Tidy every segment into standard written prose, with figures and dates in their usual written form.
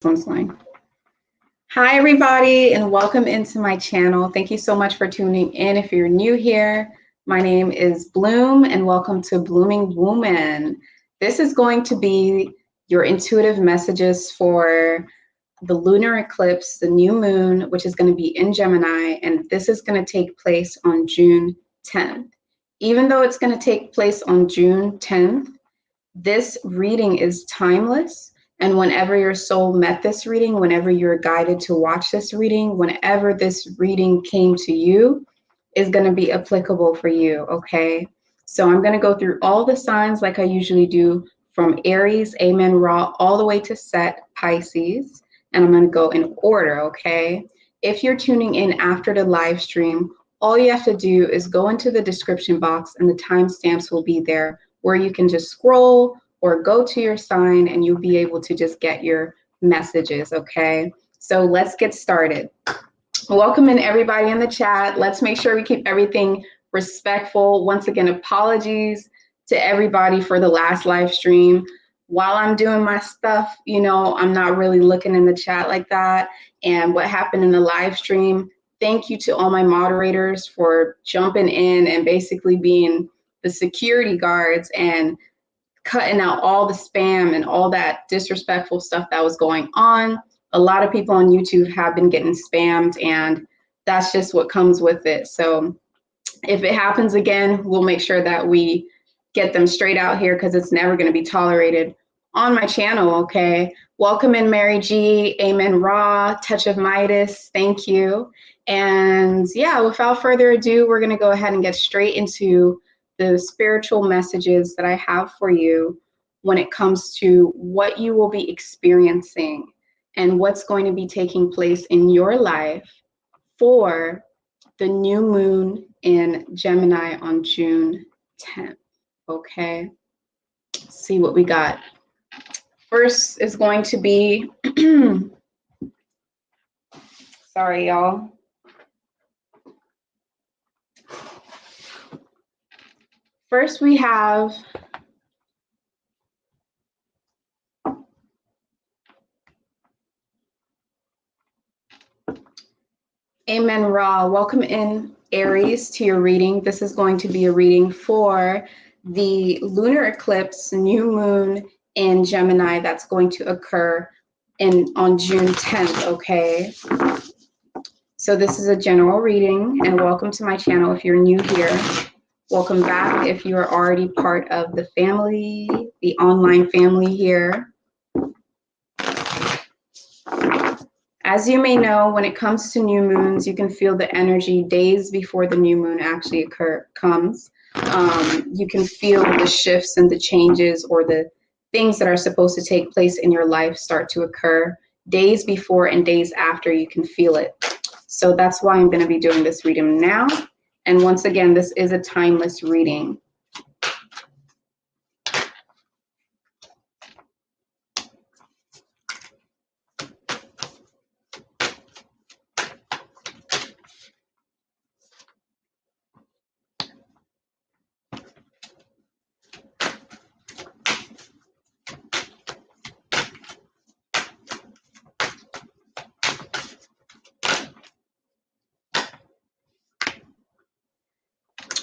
One's going. Hi, everybody, and welcome into my channel. Thank you so much for tuning in. If you're new here, my name is Bloom, and welcome to Blooming Woman. This is going to be your intuitive messages for the lunar eclipse, the new moon, which is going to be in Gemini, and this is going to take place on June 10th. Even though it's going to take place on June 10th, this reading is timeless. And whenever your soul met this reading, whenever you're guided to watch this reading, whenever this reading came to you, is going to be applicable for you, okay? So I'm going to go through all the signs like I usually do, from Aries, Amen, Ra, all the way to Set, Pisces. And I'm going to go in order, okay? If you're tuning in after the live stream, all you have to do is go into the description box and the timestamps will be there where you can just scroll or go to your sign and you'll be able to just get your messages, okay? So let's get started. Welcome in everybody in the chat. Let's make sure we keep everything respectful. Once again, apologies to everybody for the last live stream. While I'm doing my stuff, you know, I'm not really looking in the chat like that. And what happened in the live stream, thank you to all my moderators for jumping in and basically being the security guards and cutting out all the spam and all that disrespectful stuff that was going on. A lot of people on YouTube have been getting spammed, and that's just what comes with it. So if it happens again, we'll make sure that we get them straight out here because it's never going to be tolerated on my channel, okay? Welcome in, Mary G, Amen Ra, Touch of Midas, thank you. And yeah, without further ado, we're going to go ahead and get straight into the spiritual messages that I have for you when it comes to what you will be experiencing and what's going to be taking place in your life for the new moon in Gemini on June 10th. Okay, let's see what we got. First is going to be, sorry, y'all. First, we have Amen Ra. Welcome in, Aries, to your reading. This is going to be a reading for the lunar eclipse, new moon in Gemini that's going to occur on June 10th, okay? So this is a general reading, and welcome to my channel if you're new here. Welcome back if you are already part of the family, the online family here. As you may know, when it comes to new moons, you can feel the energy days before the new moon actually comes. You can feel the shifts and the changes or the things that are supposed to take place in your life start to occur days before and days after. You can feel it. So that's why I'm going to be doing this reading now. And once again, this is a timeless reading.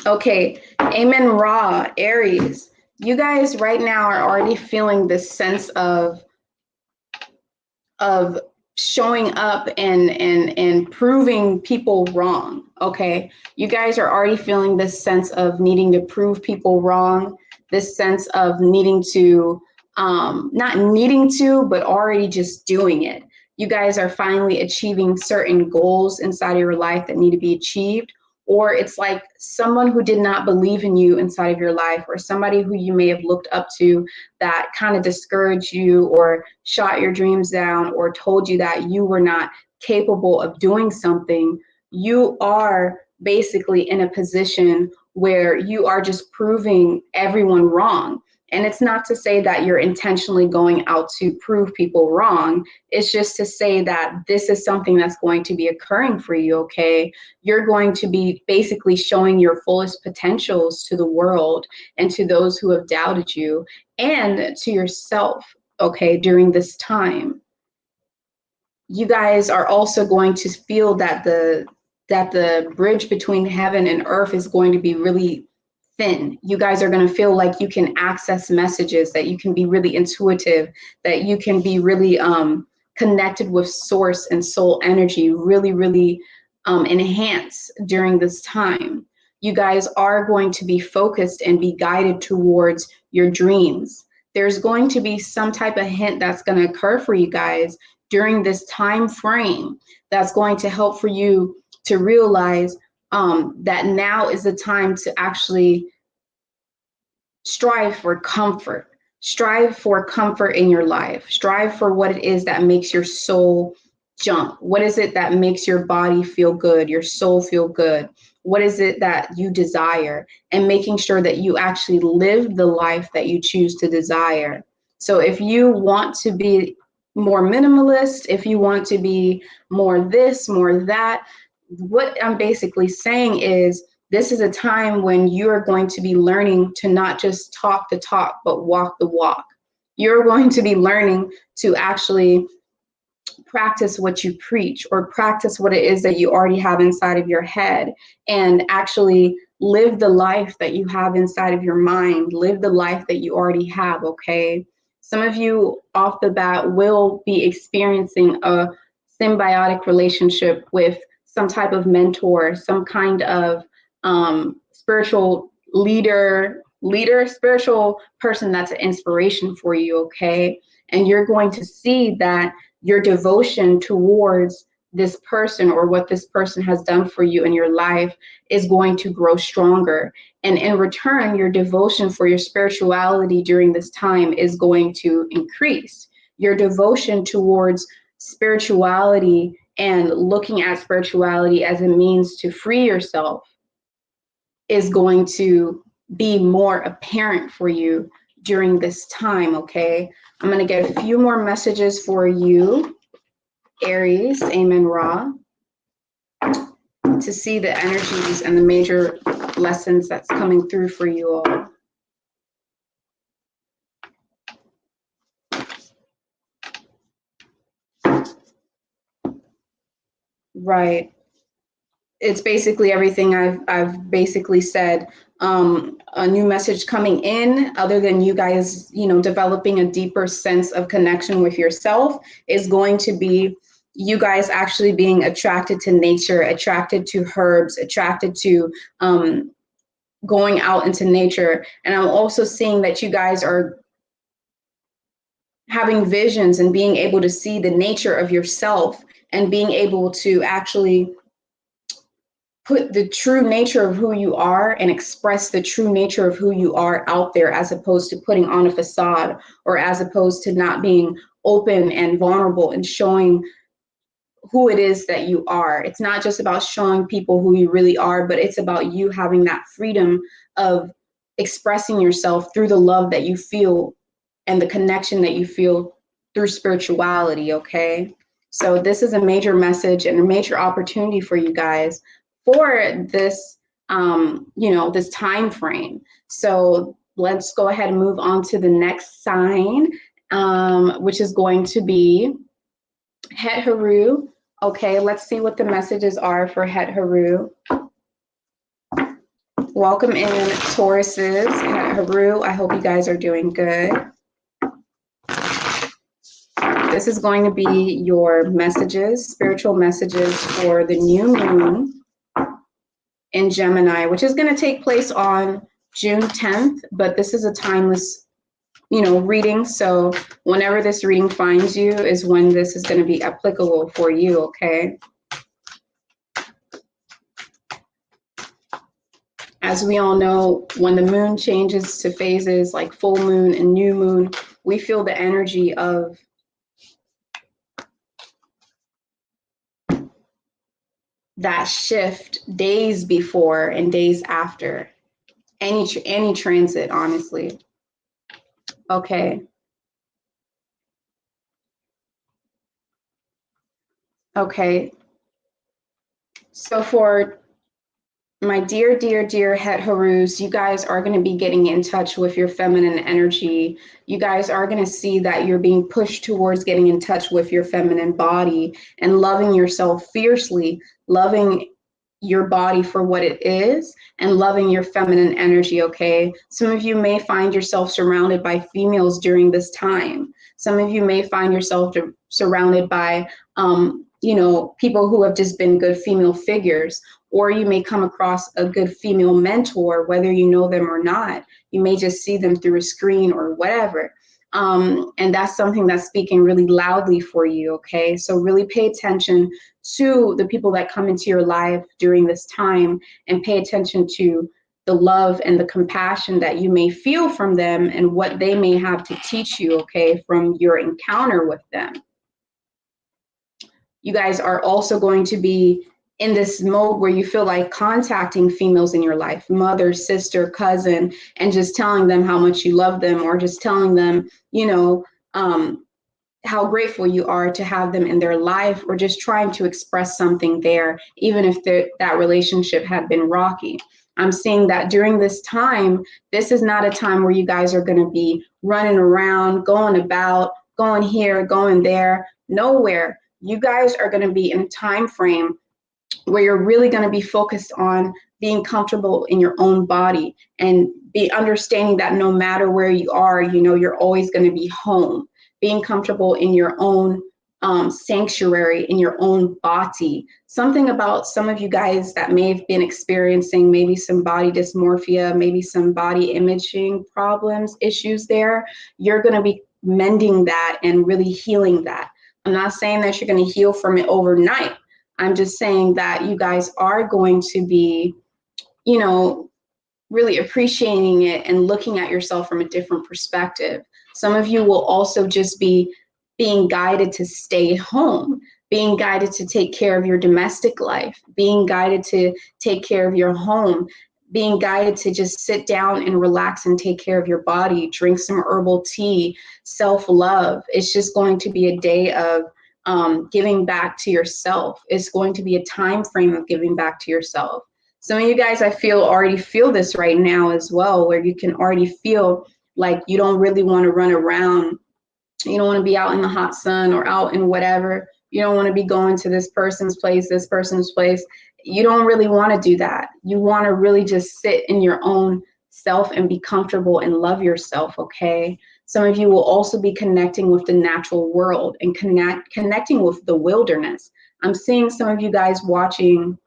Okay, Amen Ra, Aries. You guys right now are already feeling this sense of showing up and proving people wrong, okay? You guys are already feeling this sense of needing to prove people wrong, this sense of needing to, not needing to, but already just doing it. You guys are finally achieving certain goals inside of your life that need to be achieved, or it's like someone who did not believe in you inside of your life, or somebody who you may have looked up to that kind of discouraged you or shot your dreams down or told you that you were not capable of doing something. You are basically in a position where you are just proving everyone wrong. And it's not to say that you're intentionally going out to prove people wrong. It's just to say that this is something that's going to be occurring for you, okay? You're going to be basically showing your fullest potentials to the world and to those who have doubted you and to yourself, okay, during this time. you guys are also going to feel that the bridge between heaven and earth is going to be really thin. You guys are going to feel like you can access messages, that you can be really intuitive, that you can be really connected with source and soul energy, really, really enhance during this time. You guys are going to be focused and be guided towards your dreams. There's going to be some type of hint that's going to occur for you guys during this time frame that's going to help for you to realize that now is the time to actually strive for comfort. Strive for comfort in your life. Strive for what it is that makes your soul jump. What is it that makes your body feel good, your soul feel good? What is it that you desire? And making sure that you actually live the life that you choose to desire. So if you want to be more minimalist, if you want to be more this, more that, what I'm basically saying is this is a time when you're going to be learning to not just talk the talk, but walk the walk. You're going to be learning to actually practice what you preach, or practice what it is that you already have inside of your head, and actually live the life that you have inside of your mind, live the life that you already have, okay? Some of you off the bat will be experiencing a symbiotic relationship with some type of mentor, some kind of spiritual leader, spiritual person that's an inspiration for you, okay? And you're going to see that your devotion towards this person, or what this person has done for you in your life, is going to grow stronger. And in return, your devotion for your spirituality during this time is going to increase. Your devotion towards spirituality and looking at spirituality as a means to free yourself is going to be more apparent for you during this time, okay? I'm going to get a few more messages for you, Aries, Amen Ra, to see the energies and the major lessons that's coming through for you all. Right. It's basically everything I've basically said. A new message coming in, other than you guys, developing a deeper sense of connection with yourself, is going to be you guys actually being attracted to nature, attracted to herbs, attracted to going out into nature. And I'm also seeing that you guys are having visions and being able to see the nature of yourself, and being able to actually put the true nature of who you are and express the true nature of who you are out there, as opposed to putting on a facade, or as opposed to not being open and vulnerable and showing who it is that you are. It's not just about showing people who you really are, but it's about you having that freedom of expressing yourself through the love that you feel and the connection that you feel through spirituality, okay? So this is a major message and a major opportunity for you guys for this, this time frame. So let's go ahead and move on to the next sign, which is going to be Het Heru. Okay, let's see what the messages are for Het Heru. Welcome in, Tauruses, Het Heru. I hope you guys are doing good. This is going to be your messages, spiritual messages for the new moon in Gemini, which is going to take place on June 10th, but this is a timeless, reading. So whenever this reading finds you is when this is going to be applicable for you, okay? As we all know, when the moon changes to phases like full moon and new moon, we feel the energy of that shift days before and days after any transit, honestly. Okay. Okay. So for My dear, dear, dear Het Herus, you guys are going to be getting in touch with your feminine energy. You guys are going to see that you're being pushed towards getting in touch with your feminine body and loving yourself fiercely, loving your body for what it is and loving your feminine energy, okay? Some of you may find yourself surrounded by females during this time. Some of you may find yourself surrounded by, you know, people who have just been good female figures, or you may come across a good female mentor, whether you know them or not. You may just see them through a screen or whatever. And that's something that's speaking really loudly for you, okay? So really pay attention to the people that come into your life during this time and pay attention to the love and the compassion that you may feel from them and what they may have to teach you, okay, from your encounter with them. You guys are also going to be in this mode where you feel like contacting females in your life, mother, sister, cousin, and just telling them how much you love them, or just telling them, you know, how grateful you are to have them in their life, or just trying to express something there, even if that relationship had been rocky. I'm seeing that during this time, this is not a time where you guys are going to be running around, going about, going here, going there, nowhere. You guys are going to be in a time frame where you're really going to be focused on being comfortable in your own body and be understanding that no matter where you are, you know, you're always going to be home. Being comfortable in your own sanctuary, in your own body. Something about some of you guys that may have been experiencing maybe some body dysmorphia, maybe some body imaging problems, issues there. You're going to be mending that and really healing that. I'm not saying that you're going to heal from it overnight. I'm just saying that you guys are going to be, you know, really appreciating it and looking at yourself from a different perspective. Some of you will also just be being guided to stay home, being guided to take care of your domestic life, being guided to take care of your home, being guided to just sit down and relax and take care of your body, drink some herbal tea, self-love. It's just going to be a day of giving back to yourself. It's going to be a time frame of giving back to yourself. Some of you guys, I feel, already feel this right now as well, where you can already feel like you don't really want to run around. You don't want to be out in the hot sun or out in whatever. You don't want to be going to this person's place, this person's place. You don't really want to do that. You want to really just sit in your own self and be comfortable and love yourself, okay? Some of you will also be connecting with the natural world and connecting with the wilderness. I'm seeing some of you guys watching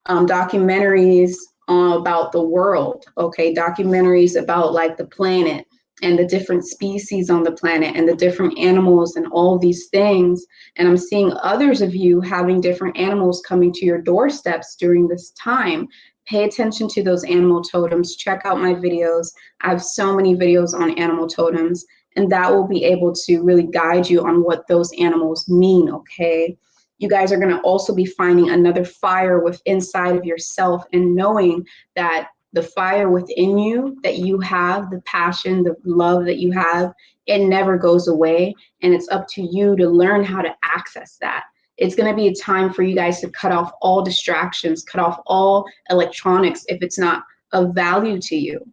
documentaries about the world, okay? Documentaries about like the planet and the different species on the planet and the different animals and all these things. And I'm seeing others of you having different animals coming to your doorsteps during this time. Pay attention to those animal totems. Check out my videos. I have so many videos on animal totems, and that will be able to really guide you on what those animals mean, okay? You guys are going to also be finding another fire within inside of yourself and knowing that the fire within you that you have, the passion, the love that you have, it never goes away. And it's up to you to learn how to access that. It's going to be a time for you guys to cut off all distractions, cut off all electronics if it's not of value to you.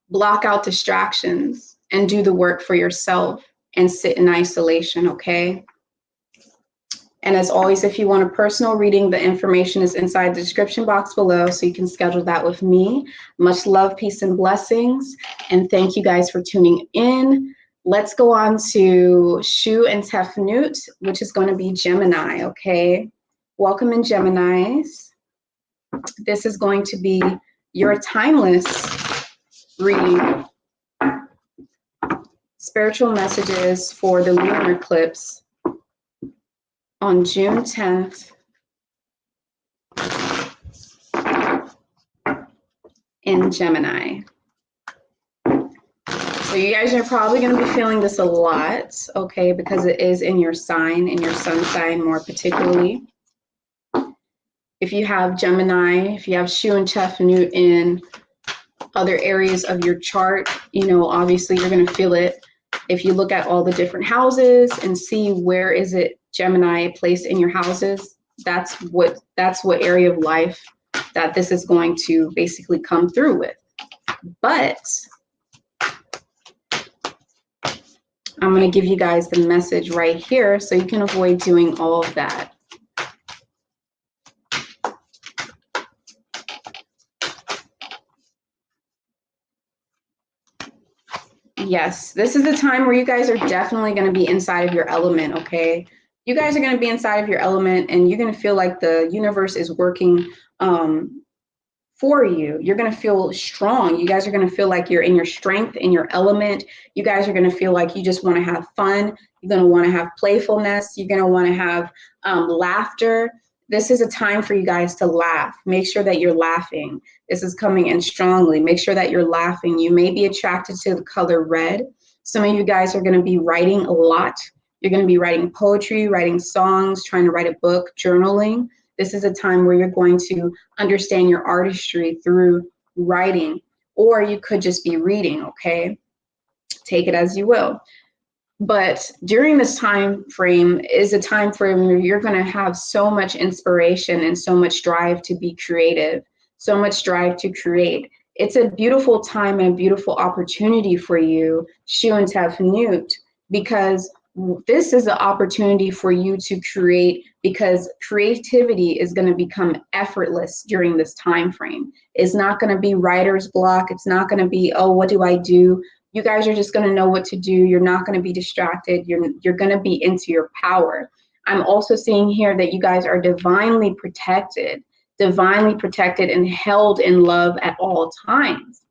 Block out distractions and do the work for yourself and sit in isolation, okay? And as always, if you want a personal reading, the information is inside the description box below, so you can schedule that with me. Much love, peace, and blessings. And thank you guys for tuning in. Let's go on to Shu Tef Nut, which is going to be Gemini, okay? Welcome in, Geminis. This is going to be your timeless reading. Spiritual messages for the lunar eclipse on June 10th in Gemini. So you guys are probably going to be feeling this a lot, okay, because it is in your sign, in your sun sign more particularly. If you have Gemini, if you have Shu Tef Nut in other areas of your chart, you know, obviously you're going to feel it. If you look at all the different houses and see where is it Gemini placed in your houses, that's what area of life that this is going to basically come through with. But I'm going to give you guys the message right here so you can avoid doing all of that. Yes, this is the time where you guys are definitely going to be inside of your element, okay? You guys are going to be inside of your element, and you're going to feel like the universe is working for you. You're going to feel strong. You guys are going to feel like you're in your strength, in your element. You guys are going to feel like you just want to have fun. You're going to want to have playfulness. You're going to want to have laughter. This is a time for you guys to laugh. Make sure that you're laughing. This is coming in strongly. Make sure that you're laughing. You may be attracted to the color red. Some of you guys are going to be writing a lot. You're going to be writing poetry, writing songs, trying to write a book, journaling. This is a time where you're going to understand your artistry through writing, or you could just be reading, okay? Take it as you will. But during this time frame is a time frame where you're going to have so much inspiration and so much drive to be creative, so much drive to create. It's a beautiful time and a beautiful opportunity for you, Shu Tef Nut, because this is an opportunity for you to create, because creativity is going to become effortless during this time frame. It's not going to be writer's block. It's not going to be, oh, what do I do? You guys are just going to know what to do. You're not going to be distracted. You're going to be into your power. I'm also seeing here that you guys are divinely protected and held in love at all times.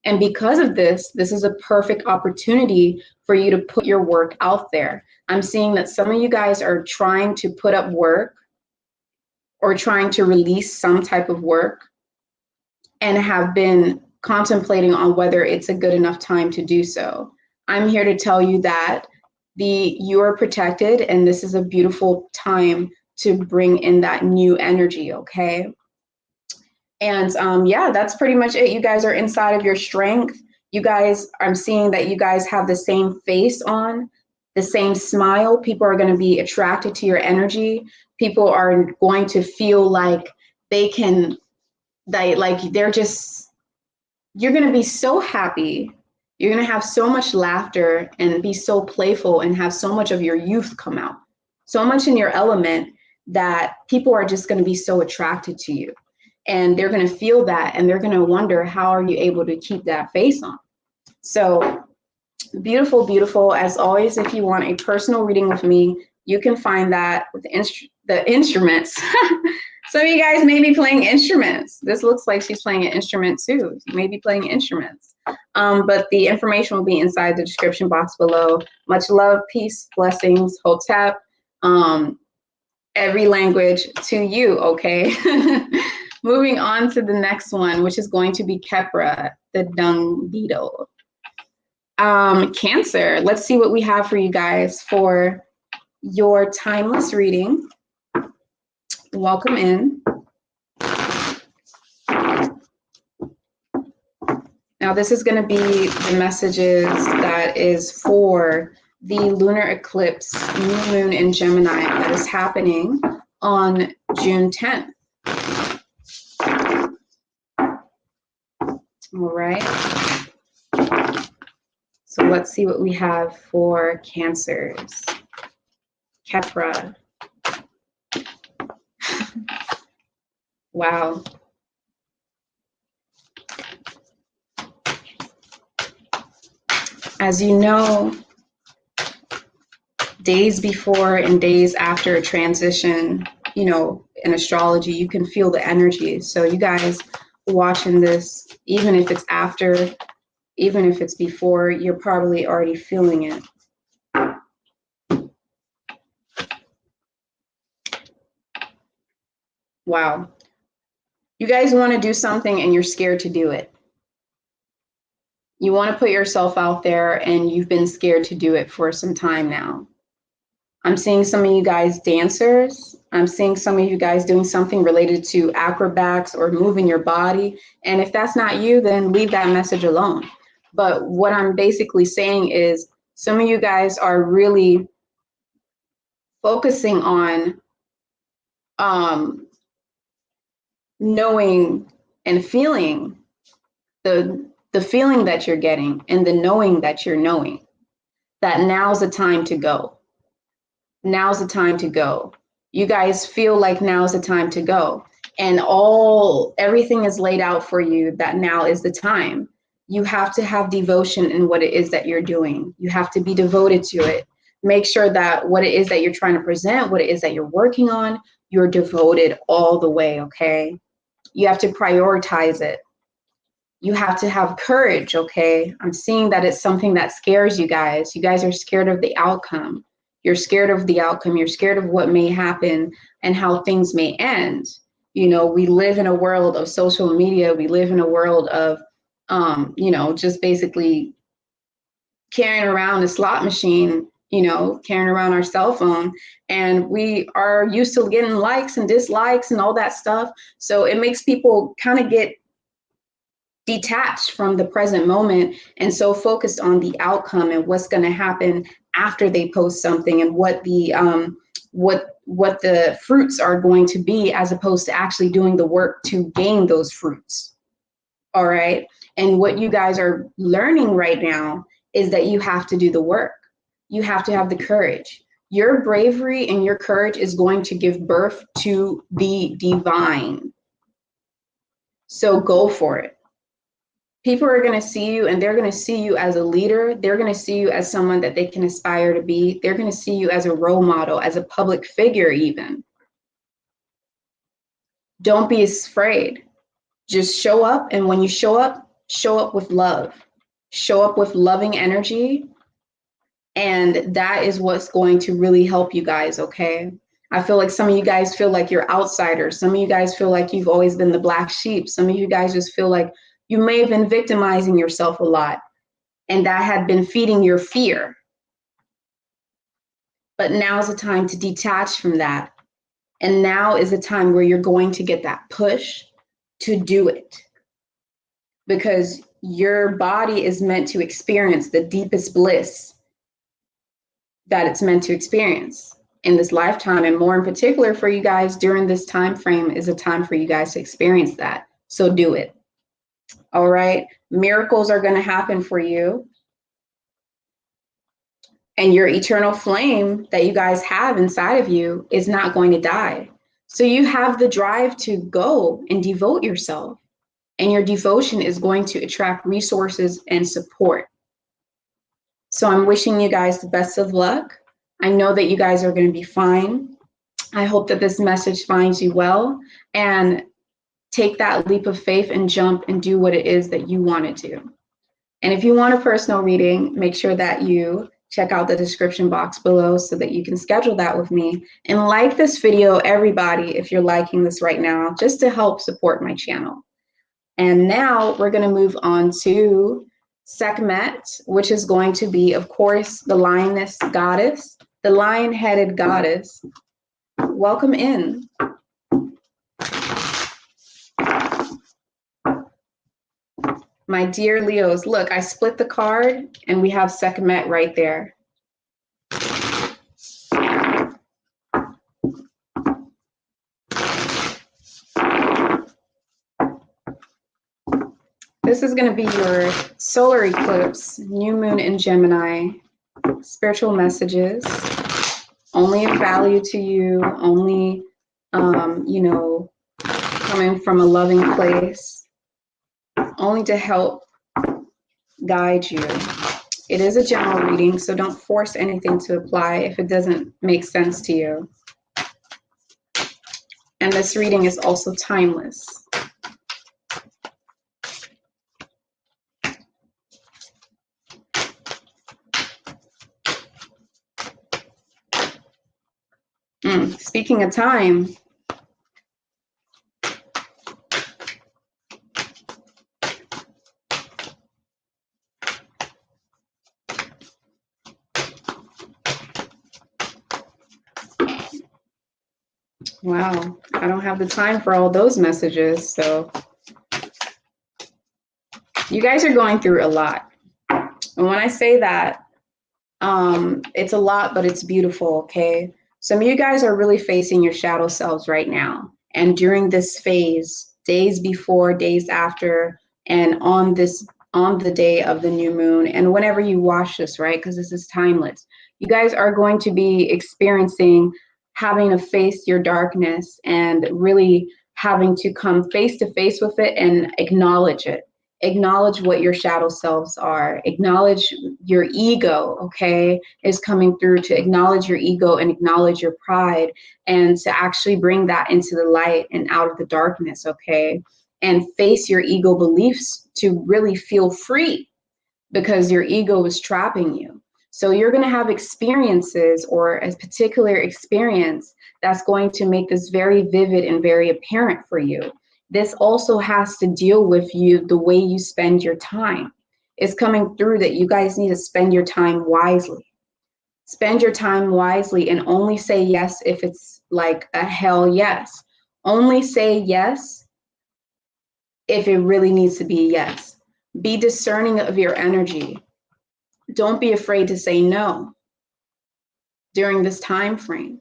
And because of this, this is a perfect opportunity for you to put your work out there. I'm seeing that some of you guys are trying to put up work or trying to release some type of work and have been contemplating on whether it's a good enough time to do so. I'm here to tell you that you are protected, and this is a beautiful time to bring in that new energy, okay? And yeah, that's pretty much it. You guys are inside of your strength. You guys, I'm seeing that you guys have the same face on, the same smile. People are going to be attracted to your energy. People are going to feel like they can, they're just, you're going to be so happy. You're going to have so much laughter and be so playful and have so much of your youth come out, so much in your element that people are just going to be so attracted to you. And they're going to feel that, and they're going to wonder, how are you able to keep that face on? So beautiful, beautiful. As always, if you want a personal reading with me, you can find that with the instruments. Some of you guys may be playing instruments. This looks like she's playing an instrument too. You may be playing instruments. But the information will be inside the description box below. Much love, peace, blessings, hotep, every language to you, okay? Moving on to the next one, which is going to be keprha, the dung beetle. Cancer, let's see what we have for you guys for your timeless reading. Welcome in. Now, this is going to be the messages that is for the lunar eclipse, new moon in Gemini, that is happening on June 10th. All right. So let's see what we have for Cancers. Keprha. Wow. As you know, days before and days after a transition, you know, in astrology, you can feel the energy. So you guys watching this, even if it's after, even if it's before, you're probably already feeling it. Wow. You guys want to do something and you're scared to do it. You want to put yourself out there and you've been scared to do it for some time now. I'm seeing some of you guys dancers. I'm seeing some of you guys doing something related to acrobats or moving your body. And if that's not you, then leave that message alone. But what I'm basically saying is some of you guys are really focusing on knowing and feeling the feeling that you're getting and the knowing that you're knowing that now's the time to go. Now's the time to go. You guys feel like now's the time to go. And everything is laid out for you that now is the time. You have to have devotion in what it is that you're doing. You have to be devoted to it. Make sure that what it is that you're trying to present, what it is that you're working on, you're devoted all the way, okay? You have to prioritize it. You have to have courage, okay? I'm seeing that it's something that scares you guys. You guys are scared of the outcome. You're scared of the outcome. You're scared of what may happen and how things may end. You know, we live in a world of social media. We live in a world of, you know, just basically carrying around a slot machine, you know, carrying around our cell phone. And we are used to getting likes and dislikes and all that stuff. So it makes people kind of get detached from the present moment and so focused on the outcome and what's going to happen after they post something and what the fruits are going to be, as opposed to actually doing the work to gain those fruits. All right. And what you guys are learning right now is that you have to do the work. You have to have the courage. Your bravery and your courage is going to give birth to the divine. So go for it. People are going to see you, and they're going to see you as a leader. They're going to see you as someone that they can aspire to be. They're going to see you as a role model, as a public figure even. Don't be afraid. Just show up, and when you show up with love. Show up with loving energy, and that is what's going to really help you guys, okay? I feel like some of you guys feel like you're outsiders. Some of you guys feel like you've always been the black sheep. Some of you guys just feel like you may have been victimizing yourself a lot, and that had been feeding your fear. But now's the time to detach from that. And now is the time where you're going to get that push to do it. Because your body is meant to experience the deepest bliss that it's meant to experience in this lifetime. And more in particular for you guys during this time frame is a time for you guys to experience that. So do it. All right. Miracles are going to happen for you. And your eternal flame that you guys have inside of you is not going to die. So you have the drive to go and devote yourself. And your devotion is going to attract resources and support. So I'm wishing you guys the best of luck. I know that you guys are going to be fine. I hope that this message finds you well, and take that leap of faith and jump and do what it is that you want to do. And if you want a personal reading, make sure that you check out the description box below so that you can schedule that with me. And like this video, everybody, if you're liking this right now, just to help support my channel. And now we're going to move on to Sekhmet, which is going to be, of course, the lioness goddess, the lion-headed goddess. Welcome in. My dear Leos, look, I split the card and we have Sekhmet right there. This is going to be your solar eclipse, new moon in Gemini, spiritual messages, only of value to you, only, you know, coming from a loving place, only to help guide you. It is a general reading, so don't force anything to apply if it doesn't make sense to you. And this reading is also timeless. Speaking of time, wow, I don't have the time for all those messages, so you guys are going through a lot. And when I say that, it's a lot, but it's beautiful, okay? Some of you guys are really facing your shadow selves right now. And during this phase, days before, days after, and on the day of the new moon, and whenever you watch this, right? Because this is timeless. You guys are going to be experiencing having to face your darkness and really having to come face to face with it and acknowledge it. Acknowledge what your shadow selves are. Acknowledge your ego, okay, is coming through, to acknowledge your ego and acknowledge your pride, and to actually bring that into the light and out of the darkness, okay? And face your ego beliefs to really feel free, because your ego is trapping you. So you're going to have experiences, or a particular experience that's going to make this very vivid and very apparent for you. This also has to deal with you, the way you spend your time. It's coming through that you guys need to spend your time wisely. Spend your time wisely, and only say yes if it's like a hell yes. Only say yes if it really needs to be yes. Be discerning of your energy. Don't be afraid to say no during this time frame.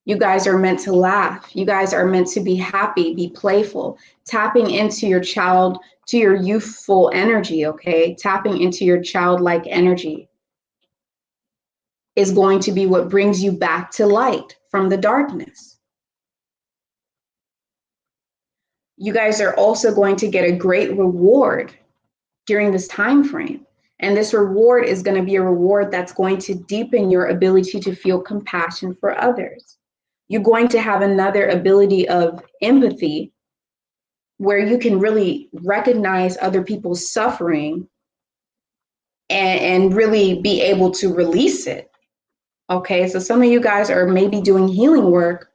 You guys are meant to laugh. You guys are meant to be happy, be playful, tapping into your child, to your youthful energy, okay? Tapping into your childlike energy is going to be what brings you back to light from the darkness. You guys are also going to get a great reward during this time frame. And this reward is going to be a reward that's going to deepen your ability to feel compassion for others. You're going to have another ability of empathy, where you can really recognize other people's suffering and really be able to release it. Okay, so some of you guys are maybe doing healing work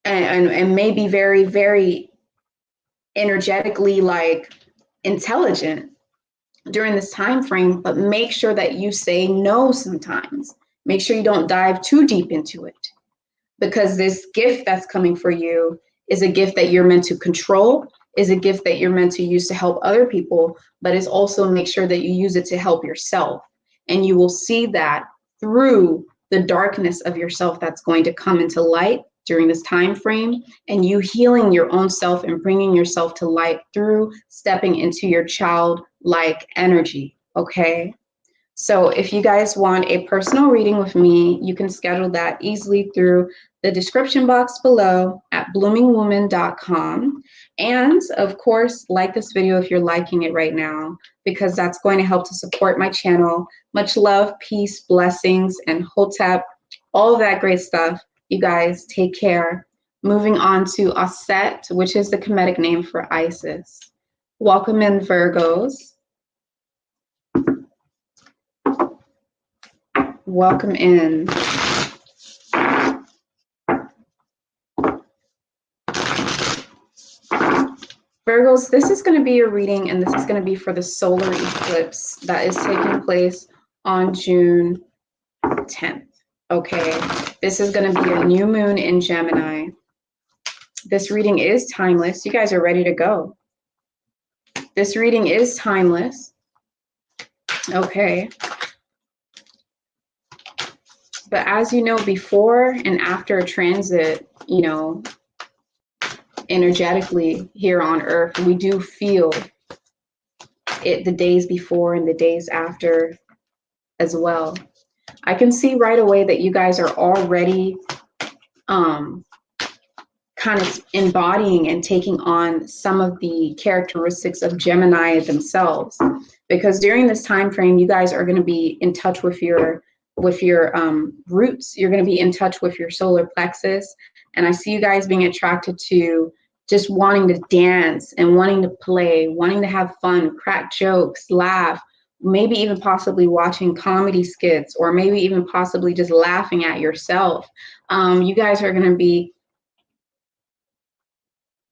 and maybe very, very energetically like intelligent during this time frame, but make sure that you say no sometimes. Make sure you don't dive too deep into it, because this gift that's coming for you is a gift that you're meant to control, is a gift that you're meant to use to help other people, but it's also make sure that you use it to help yourself. And you will see that through the darkness of yourself that's going to come into light during this time frame, and you healing your own self and bringing yourself to light through stepping into your childlike energy, okay? So if you guys want a personal reading with me, you can schedule that easily through the description box below at bloomingwoman.com. And of course, like this video if you're liking it right now, because that's going to help to support my channel. Much love, peace, blessings, and hotep, all of that great stuff. You guys take care. Moving on to Auset, which is the Kemetic name for Isis. Welcome in, Virgos. Welcome in. Virgos, this is going to be a reading, and this is going to be for the solar eclipse that is taking place on June 10th. Okay, this is going to be a new moon in Gemini. This reading is timeless. You guys are ready to go. This reading is timeless. Okay. But as you know, before and after a transit, you know, energetically here on Earth, we do feel it the days before and the days after as well. I can see right away that you guys are already kind of embodying and taking on some of the characteristics of Gemini themselves, because during this time frame, you guys are going to be in touch with your roots. You're going to be in touch with your solar plexus, and I see you guys being attracted to just wanting to dance and wanting to play, wanting to have fun, crack jokes, laugh, maybe even possibly watching comedy skits, or maybe even possibly just laughing at yourself. You guys are going to be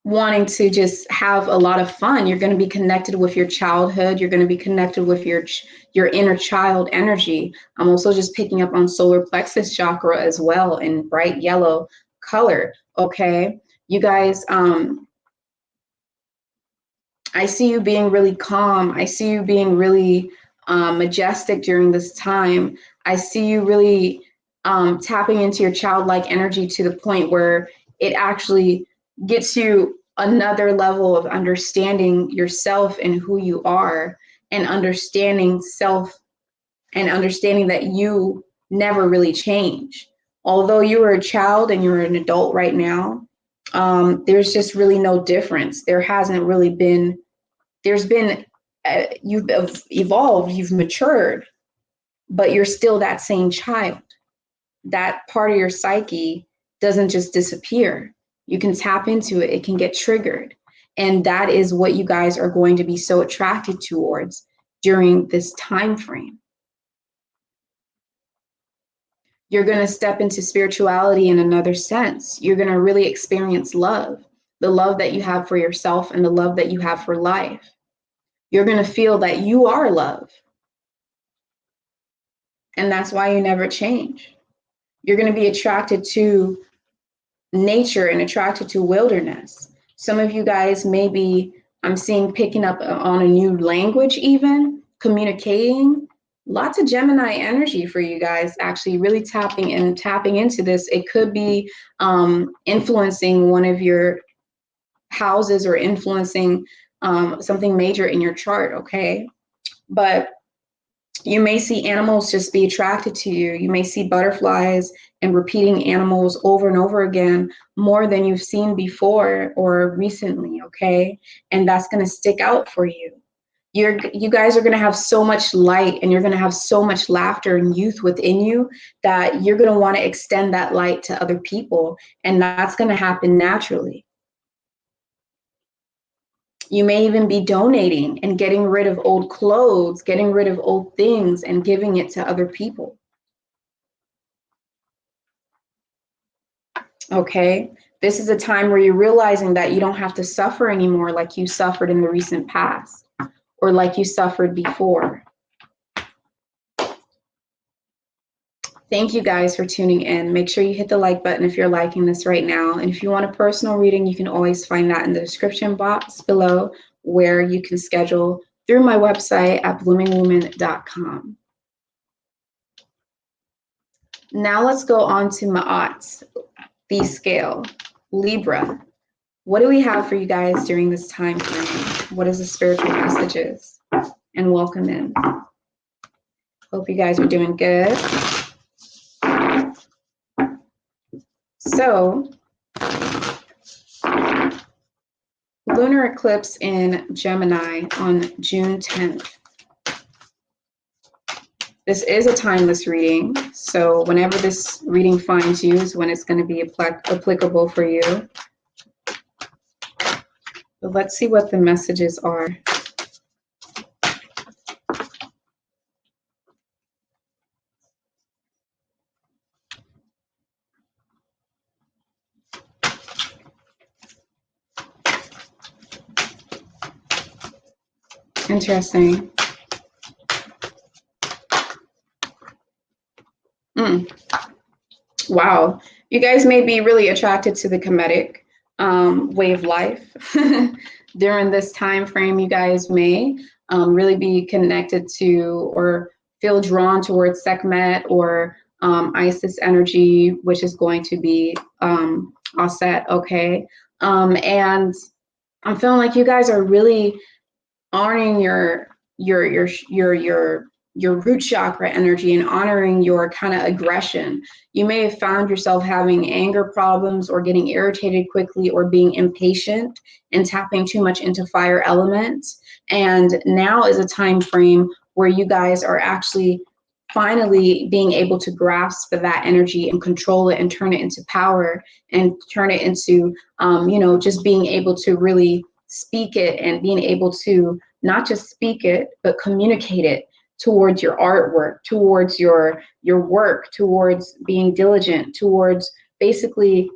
wanting to just have a lot of fun. You're going to be connected with your childhood. You're going to be connected with your inner child energy. I'm also just picking up on solar plexus chakra as well in bright yellow color. Okay, you guys, I see you being really calm. I see you being really majestic during this time. I see you really tapping into your childlike energy to the point where it actually gets you another level of understanding yourself and who you are, and understanding self, and understanding that you never really change. Although you were a child and you're an adult right now, there's just really no difference. There hasn't really been, there's been, you've evolved, you've matured, but you're still that same child. That part of your psyche doesn't just disappear. You can tap into it, it can get triggered. And that is what you guys are going to be so attracted towards during this time frame. You're going to step into spirituality in another sense. You're going to really experience love, the love that you have for yourself and the love that you have for life. You're going to feel that you are love. And that's why you never change. You're going to be attracted to nature and attracted to wilderness. Some of you guys may be, I'm seeing, picking up on a new language, even communicating. Lots of Gemini energy for you guys, actually really tapping into this. It could be influencing one of your houses or influencing something major in your chart, okay? But you may see animals just be attracted to you. You may see butterflies and repeating animals over and over again, more than you've seen before or recently, okay? And that's going to stick out for you. You guys are going to have so much light, and you're going to have so much laughter and youth within you that you're going to want to extend that light to other people, and that's going to happen naturally. You may even be donating and getting rid of old clothes, getting rid of old things and giving it to other people. Okay, this is a time where you're realizing that you don't have to suffer anymore like you suffered in the recent past or like you suffered before. Thank you guys for tuning in. Make sure you hit the like button if you're liking this right now. And if you want a personal reading, you can always find that in the description box below, where you can schedule through my website at bloomingwoman.com. Now let's go on to Maat, the scale, Libra. What do we have for you guys during this time frame? What is the spiritual messages? And welcome in. Hope you guys are doing good. So, lunar eclipse in Gemini on June 10th. This is a timeless reading, so whenever this reading finds you is when it's going to be applicable for you. But let's see what the messages are. Interesting. Wow. You guys may be really attracted to the comedic way of life. During this time frame, you guys may really be connected to or feel drawn towards Sekhmet or Isis energy, which is going to be Auset, okay? And I'm feeling like you guys are really honoring your root chakra energy and honoring your kind of aggression. You may have found yourself having anger problems or getting irritated quickly or being impatient and tapping too much into fire elements. And now is a time frame where you guys are actually finally being able to grasp that energy and control it and turn it into power and turn it into, just being able to really speak it and being able to not just speak it, but communicate it towards your artwork, towards your work, towards being diligent, towards basically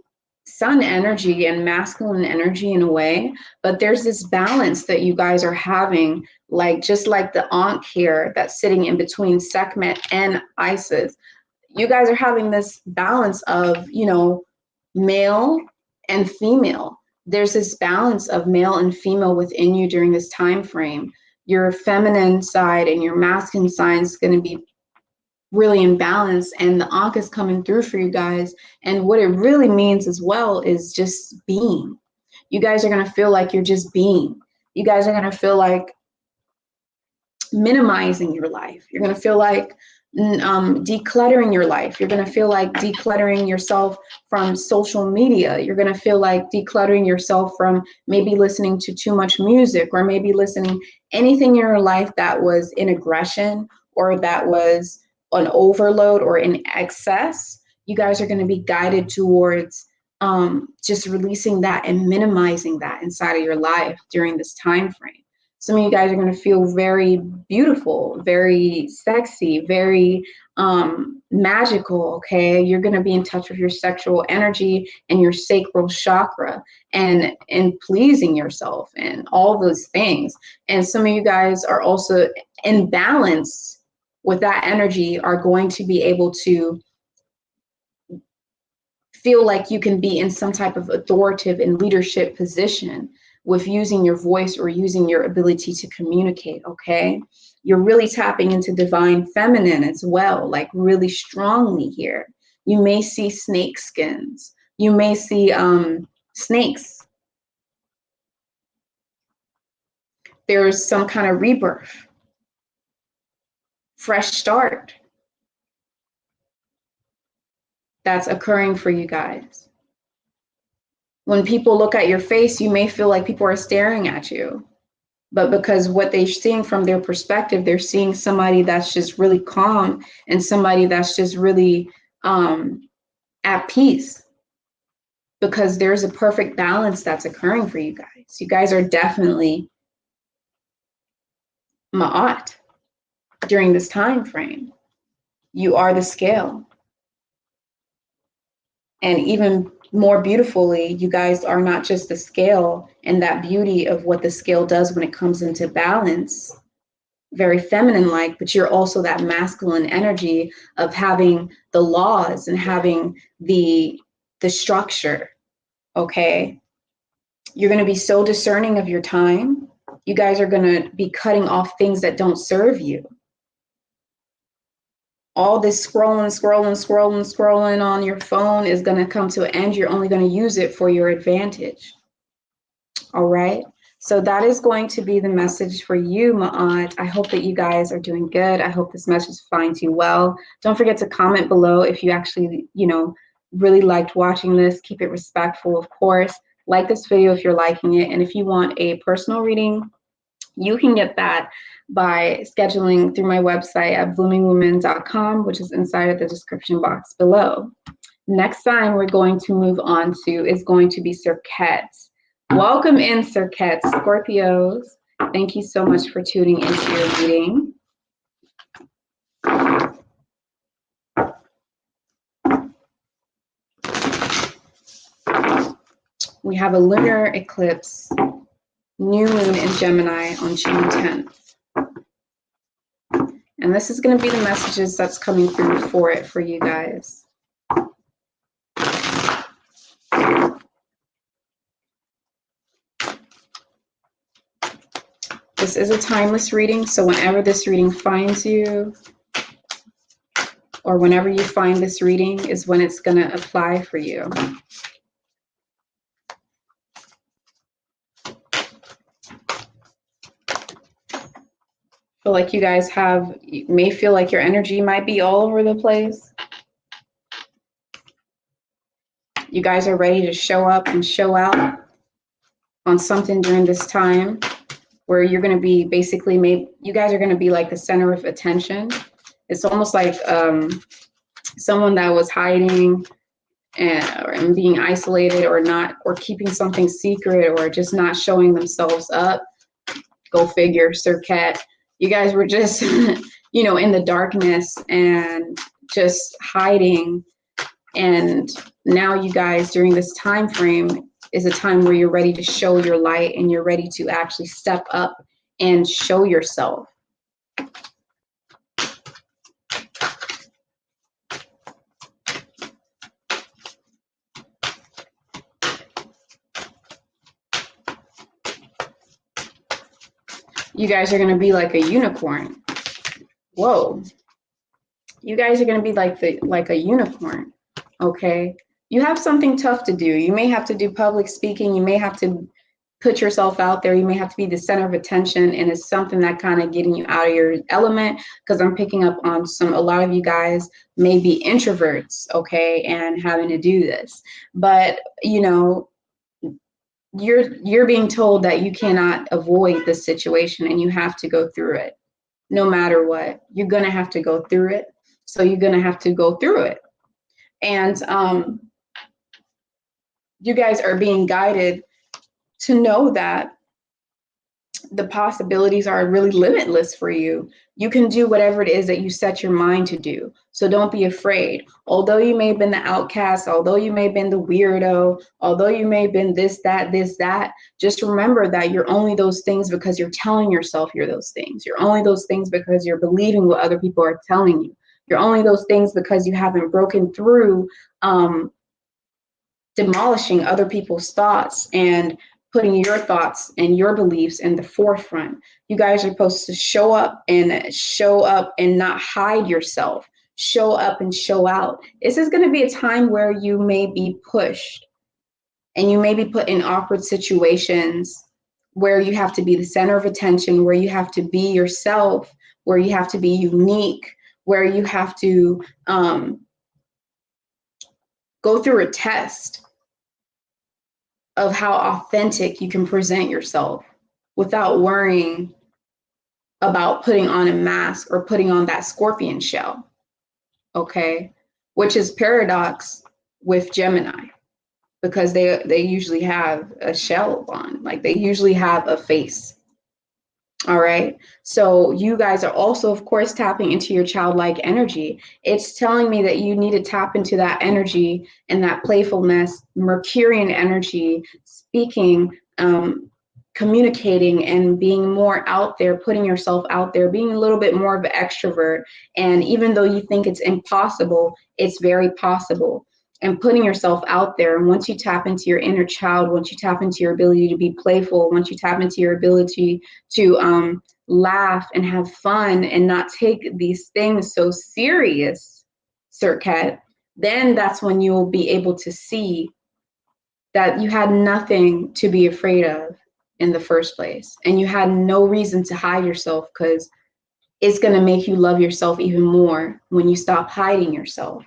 sun energy and masculine energy in a way. But there's this balance that you guys are having, like just like the Ankh here that's sitting in between Sekhmet and Isis. You guys are having this balance of, male and female. There's this balance of male and female within you during this time frame. Your feminine side and your masculine side is going to be really in balance, and the Ankh is coming through for you guys. And what it really means as well is just being. You guys are going to feel like you're just being. You guys are going to feel like minimizing your life. You're going to feel like decluttering your life. You're going to feel like decluttering yourself from social media. You're going to feel like decluttering yourself from maybe listening to too much music, or maybe listening anything in your life that was in aggression, or that was an overload or in excess. You guys are going to be guided towards just releasing that and minimizing that inside of your life during this time frame. Some of you guys are going to feel very beautiful, very sexy, very magical, okay? You're going to be in touch with your sexual energy and your sacral chakra, and pleasing yourself and all those things. And some of you guys are also in balance with that energy, are going to be able to feel like you can be in some type of authoritative and leadership position with using your voice or using your ability to communicate, okay? You're really tapping into divine feminine as well, like really strongly here. You may see snake skins. You may see snakes. There's some kind of rebirth, fresh start that's occurring for you guys. When people look at your face, you may feel like people are staring at you. But because what they're seeing from their perspective, they're seeing somebody that's just really calm and somebody that's just really at peace. Because there's a perfect balance that's occurring for you guys. You guys are definitely Maat during this time frame. You are the scale. And even more beautifully, you guys are not just the scale and that beauty of what the scale does when it comes into balance, very feminine like, but you're also that masculine energy of having the laws and having the structure, okay? You're going to be so discerning of your time. You guys are going to be cutting off things that don't serve you. All this scrolling on your phone is going to come to an end. You're only going to use it for your advantage. All right. So that is going to be the message for you, Maat. I hope that you guys are doing good. I hope this message finds you well. Don't forget to comment below if you actually, really liked watching this. Keep it respectful, of course. Like this video if you're liking it. And if you want a personal reading, you can get that by scheduling through my website at bloomingwoman.com, which is inside of the description box below. Next sign we're going to move on to is going to be Serqet. Welcome in, Serqet, Scorpios. Thank you so much for tuning into your reading. We have a lunar eclipse, new moon in Gemini on June 10th. And this is going to be the messages that's coming through for it for you guys. This is a timeless reading, so whenever this reading finds you, or whenever you find this reading is when it's going to apply for you. Feel like you guys you may feel like your energy might be all over the place. You guys are ready to show up and show out on something during this time where you're going to be basically you guys are going to be like the center of attention. It's almost like someone that was hiding and being isolated or keeping something secret or just not showing themselves up. Go figure, Serqet. You guys were just, in the darkness and just hiding. And now you guys, during this time frame, is a time where you're ready to show your light and you're ready to actually step up and show yourself. You guys are going to be like a unicorn. Whoa. You guys are going to be like a unicorn, okay? you have something tough to do. You may have to do public speaking. You may have to put yourself out there. You may have to be the center of attention, and it's something that kind of getting you out of your element, because I'm picking up on a lot of you guys may be introverts, okay, and having to do this. But, you know, you're being told that you cannot avoid this situation and you have to go through it. No matter what, you're going to have to go through it. So you're going to have to go through it. And you guys are being guided to know that the possibilities are really limitless for you. You can do whatever it is that you set your mind to do. So don't be afraid. Although you may have been the outcast, although you may have been the weirdo, although you may have been this, that, just remember that you're only those things because you're telling yourself you're those things. You're only those things because you're believing what other people are telling you. You're only those things because you haven't broken through demolishing other people's thoughts and putting your thoughts and your beliefs in the forefront. You guys are supposed to show up and not hide yourself. Show up and show out. This is going to be a time where you may be pushed and you may be put in awkward situations where you have to be the center of attention, where you have to be yourself, where you have to be unique, where you have to go through a test of how authentic you can present yourself without worrying about putting on a mask or putting on that scorpion shell, okay? Which is paradox with Gemini, because they usually have a shell on, like they usually have a face. All right. So you guys are also, of course, tapping into your childlike energy. It's telling me that you need to tap into that energy and that playfulness, Mercurian energy, speaking, communicating, and being more out there, putting yourself out there, being a little bit more of an extrovert. And even though you think it's impossible, it's very possible. And putting yourself out there. And once you tap into your inner child, once you tap into your ability to be playful, once you tap into your ability to laugh and have fun and not take these things so serious, Serqet, then that's when you will be able to see that you had nothing to be afraid of in the first place. And you had no reason to hide yourself, because it's going to make you love yourself even more when you stop hiding yourself.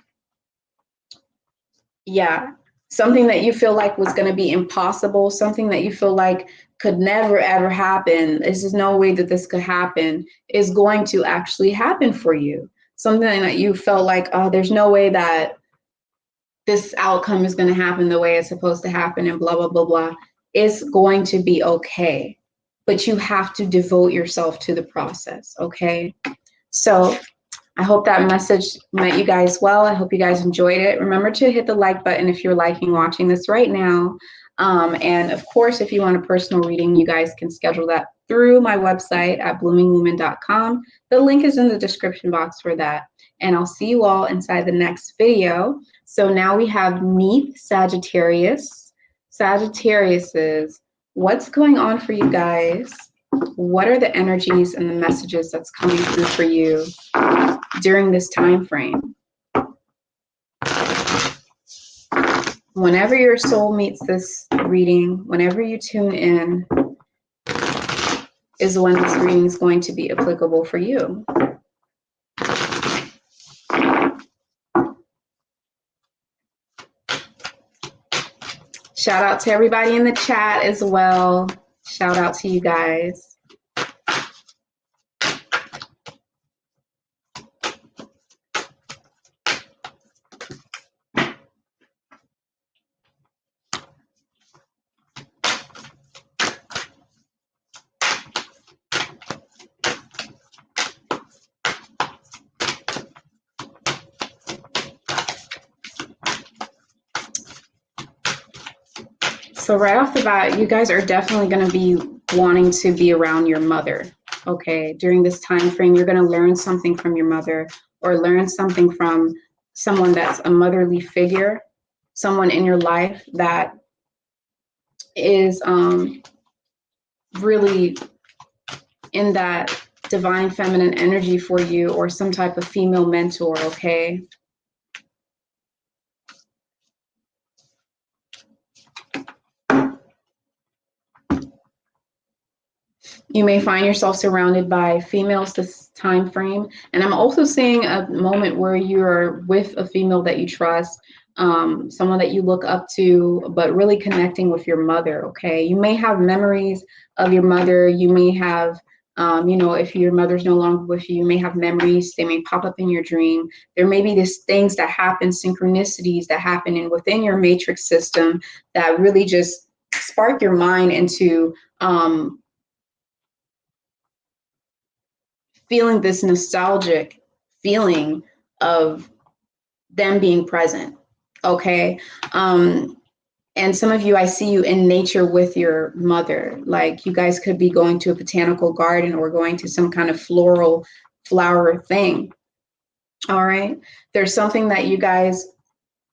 Yeah, something that you feel like was going to be impossible, something that you feel like could never ever happen, there's just no way that this could happen, is going to actually happen for you. Something that you felt like, oh, there's no way that this outcome is going to happen the way it's supposed to happen, and blah, blah, blah, blah, is going to be okay. But you have to devote yourself to the process, okay? So I hope that message met you guys well. I hope you guys enjoyed it. Remember to hit the like button if you're watching this right now. And of course, if you want a personal reading, you guys can schedule that through my website at bloomingwoman.com. The link is in the description box for that. And I'll see you all inside the next video. So now we have Nieth, Sagittarius. Sagittariuses, what's going on for you guys? What are the energies and the messages that's coming through for you during this time frame? Whenever your soul meets this reading, whenever you tune in, is when this reading is going to be applicable for you. Shout out to everybody in the chat as well. Shout out to you guys. So right off the bat, you guys are definitely going to be wanting to be around your mother, okay? During this time frame, you're going to learn something from your mother, or learn something from someone that's a motherly figure, someone in your life that is really in that divine feminine energy for you, or some type of female mentor, okay? You may find yourself surrounded by females this time frame. And I'm also seeing a moment where you're with a female that you trust, someone that you look up to, but really connecting with your mother, okay? You may have memories of your mother. You may have, if your mother's no longer with you, you may have memories. They may pop up in your dream. There may be these things that happen, synchronicities that happen within your matrix system that really just spark your mind into feeling this nostalgic feeling of them being present. Okay. And some of you, I see you in nature with your mother. Like you guys could be going to a botanical garden or going to some kind of floral flower thing. All right. There's something that you guys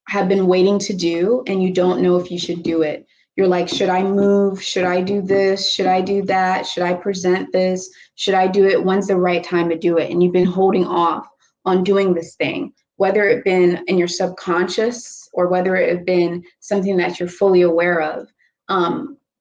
have been waiting to do and you don't know if you should do it. You're like, should I move? Should I do this? Should I do that? Should I present this? Should I do it? When's the right time to do it? And you've been holding off on doing this thing, whether it been in your subconscious or whether it had been something that you're fully aware of.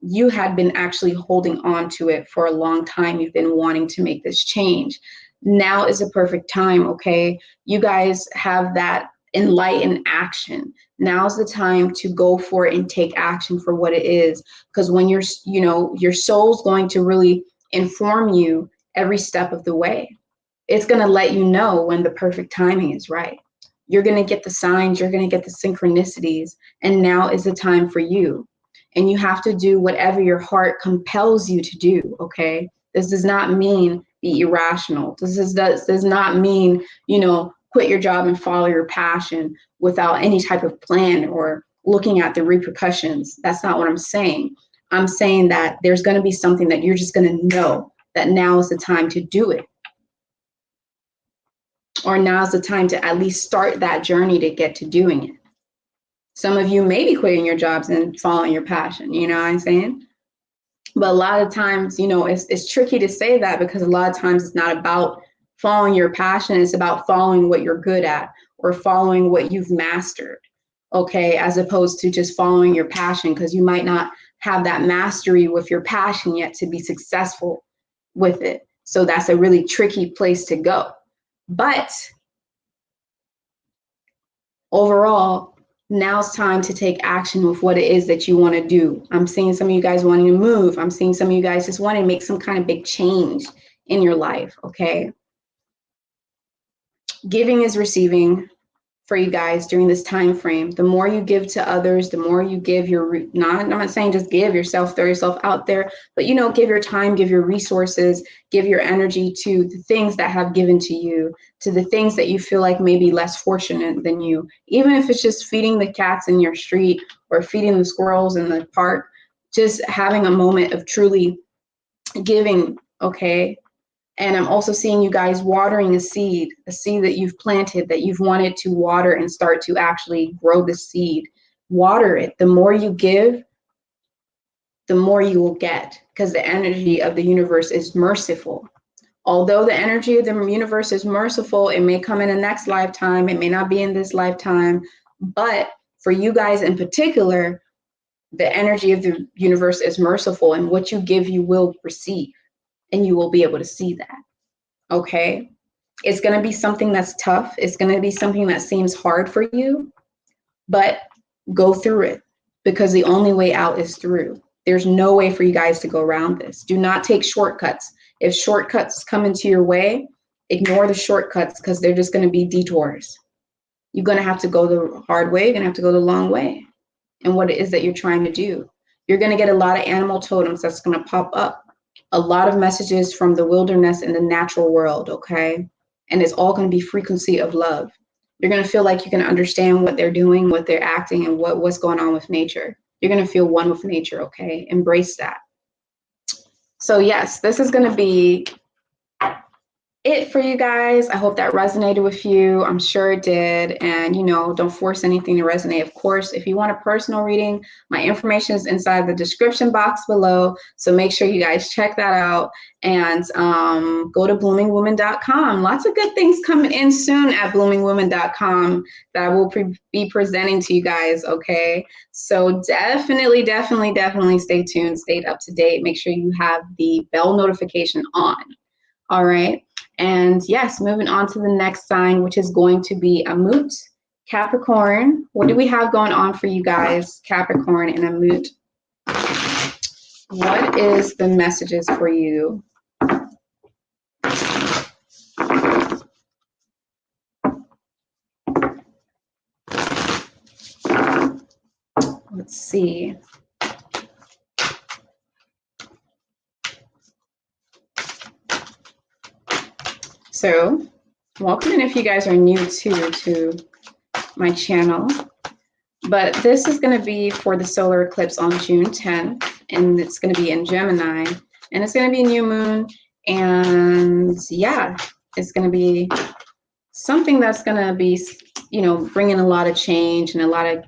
You had been actually holding on to it for a long time. You've been wanting to make this change. Now is a perfect time, okay? You guys have that enlightened action. Now's the time to go for it and take action for what it is. Because when your soul's going to really inform you every step of the way. It's going to let you know when the perfect timing is right. You're going to get the signs, you're going to get the synchronicities, and now is the time for you. And you have to do whatever your heart compels you to do, okay? This does not mean be irrational. This does not mean, quit your job and follow your passion without any type of plan or looking at the repercussions. That's not what I'm saying. I'm saying that there's going to be something that you're just going to know that now is the time to do it. Or now's the time to at least start that journey to get to doing it. Some of you may be quitting your jobs and following your passion, you know what I'm saying? But a lot of times, it's tricky to say that because a lot of times it's not about following your passion. It's about following what you're good at or following what you've mastered, okay? As opposed to just following your passion, because you might not have that mastery with your passion yet to be successful with it. So that's a really tricky place to go. But overall, now's time to take action with what it is that you want to do. I'm seeing some of you guys wanting to move. I'm seeing some of you guys just wanting to make some kind of big change in your life, okay? Giving is receiving for you guys during this time frame. The more you give to others, the more you give I'm not saying just give yourself, throw yourself out there, but give your time, give your resources, give your energy to the things that have given to you, to the things that you feel like may be less fortunate than you. Even if it's just feeding the cats in your street or feeding the squirrels in the park, just having a moment of truly giving, okay? And I'm also seeing you guys watering a seed that you've planted, that you've wanted to water and start to actually grow the seed. Water it. The more you give, the more you will get, because the energy of the universe is merciful. Although the energy of the universe is merciful, it may come in the next lifetime. It may not be in this lifetime. But for you guys in particular, the energy of the universe is merciful, and what you give, you will receive. And you will be able to see that, okay? It's going to be something that's tough. It's going to be something that seems hard for you, but go through it, because the only way out is through. There's no way for you guys to go around this. Do not take shortcuts. If shortcuts come into your way, ignore the shortcuts, because they're just going to be detours. You're going to have to go the hard way. You're going to have to go the long way. And what it is that you're trying to do. You're going to get a lot of animal totems that's going to pop up. A lot of messages from the wilderness and the natural world, okay? And it's all going to be frequency of love. You're going to feel like you can understand what they're doing, what they're acting, and what's going on with nature. You're going to feel one with nature, okay? Embrace that. So yes, this is going to be it for you guys. I hope that resonated with you. I'm sure it did. And, you know, don't force anything to resonate. Of course, if you want a personal reading, my information is inside the description box below. So make sure you guys check that out and go to bloomingwoman.com. Lots of good things coming in soon at bloomingwoman.com that I will be presenting to you guys. Okay. So definitely stay tuned, stay up to date. Make sure you have the bell notification on. All right. And yes, moving on to the next sign, which is going to be Amut, Capricorn. What do we have going on for you guys, Capricorn and Amut? What is the messages for you? Let's see. So, welcome in if you guys are new to my channel. But this is going to be for the solar eclipse on June 10th, and it's going to be in Gemini, and it's going to be a new moon, and yeah, it's going to be something that's going to be, you know, bringing a lot of change and a lot of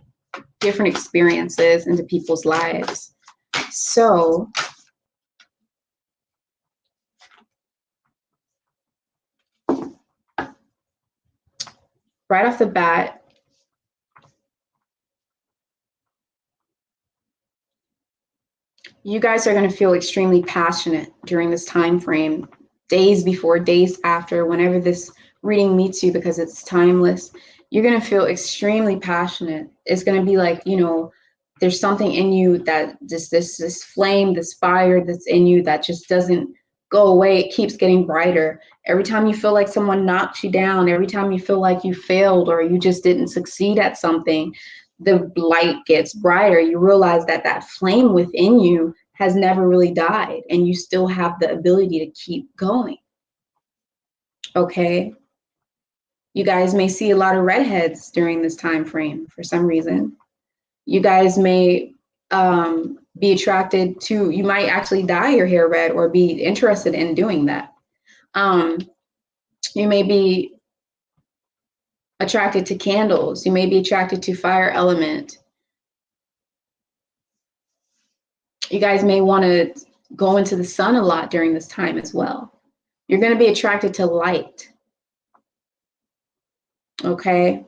different experiences into people's lives. So, right off the bat, you guys are going to feel extremely passionate during this time frame, days before, days after, whenever this reading meets you, because it's timeless. You're going to feel extremely passionate. It's going to be like, you know, there's something in you that this flame, this fire that's in you that just doesn't go away. It keeps getting brighter. Every time you feel like someone knocks you down, every time you feel like you failed or you just didn't succeed at something, the light gets brighter. You realize that that flame within you has never really died and you still have the ability to keep going. Okay. You guys may see a lot of redheads during this time frame for some reason. You guys may be attracted to, you might actually dye your hair red or be interested in doing that. You may be attracted to candles. You may be attracted to fire element. You guys may want to go into the sun a lot during this time as well. You're going to be attracted to light. Okay.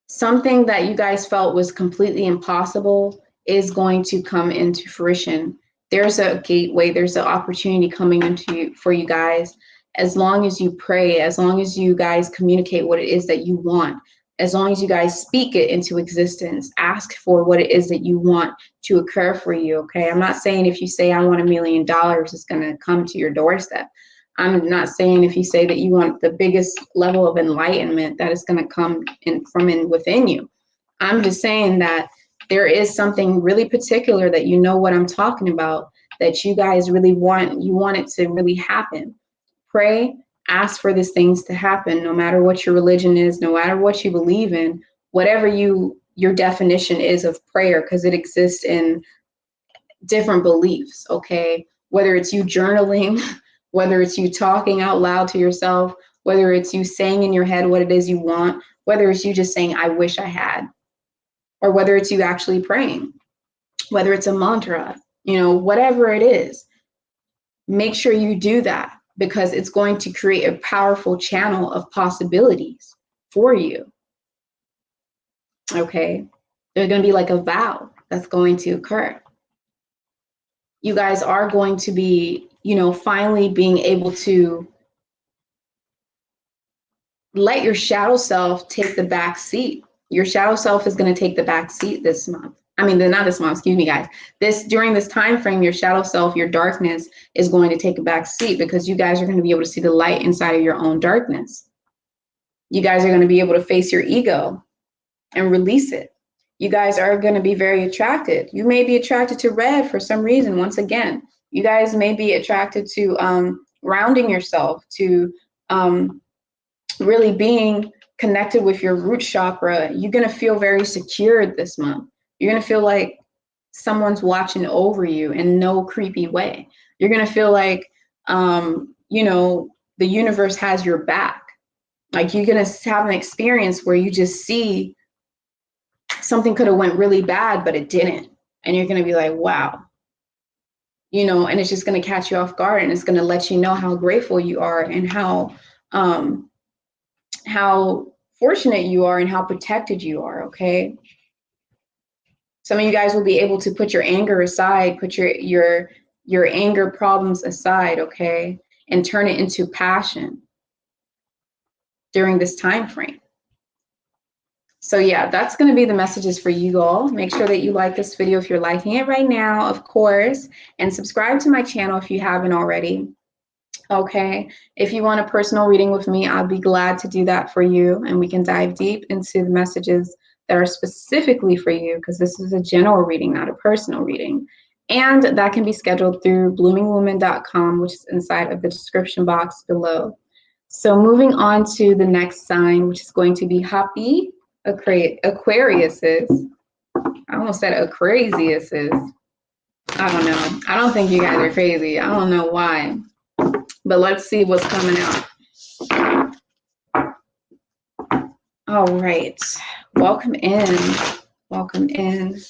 Something that you guys felt was completely impossible is going to come into fruition. There's a gateway, there's an opportunity coming into for you guys. As long as you pray, as long as you guys communicate what it is that you want, as long as you guys speak it into existence, ask for what it is that you want to occur for you, okay? I'm not saying if you say, I want $1 million, it's gonna come to your doorstep. I'm not saying if you say that you want the biggest level of enlightenment that is gonna come in from within you. I'm just saying that there is something really particular that you know what I'm talking about, that you guys really want, you want it to really happen. Pray, ask for these things to happen, no matter what your religion is, no matter what you believe in, whatever your definition is of prayer, because it exists in different beliefs, okay? Whether it's you journaling, whether it's you talking out loud to yourself, whether it's you saying in your head what it is you want, whether it's you just saying, I wish I had, or whether it's you actually praying, whether it's a mantra, you know, whatever it is, make sure you do that, because it's going to create a powerful channel of possibilities for you. Okay. There's going to be like a vow that's going to occur. You guys are going to be, you know, finally being able to let your shadow self take the back seat. Your shadow self is going to take the back seat this month. I mean, not this month, excuse me, guys. During this time frame, your shadow self, your darkness is going to take a back seat, because you guys are going to be able to see the light inside of your own darkness. You guys are going to be able to face your ego and release it. You guys are going to be very attracted. You may be attracted to red for some reason. Once again, you guys may be attracted to grounding yourself, to really being connected with your root chakra. You're going to feel very secured this month. You're going to feel like someone's watching over you in no creepy way. You're going to feel like, you know, the universe has your back. Like, you're going to have an experience where you just see something could have went really bad, but it didn't. And you're going to be like, wow, you know, and it's just going to catch you off guard, and it's going to let you know how grateful you are, and how fortunate you are, and how protected you are. Okay. Some of you guys will be able to put your anger aside, put your anger problems aside, okay, and turn it into passion during this time frame. So yeah, that's going to be the messages for you all. Make sure that you like this video if you're liking it right now, of course, and subscribe to my channel if you haven't already. Okay, if you want a personal reading with me, I'll be glad to do that for you, and we can dive deep into the messages that are specifically for you, because this is a general reading, not a personal reading. And that can be scheduled through bloomingwoman.com, which is inside of the description box below. So moving on to the next sign, which is going to be Hapi, Aquariuses. I almost said Aquariuses. I don't know. I don't think you guys are crazy. I don't know why. But let's see what's coming out. All right. Welcome in. Welcome in.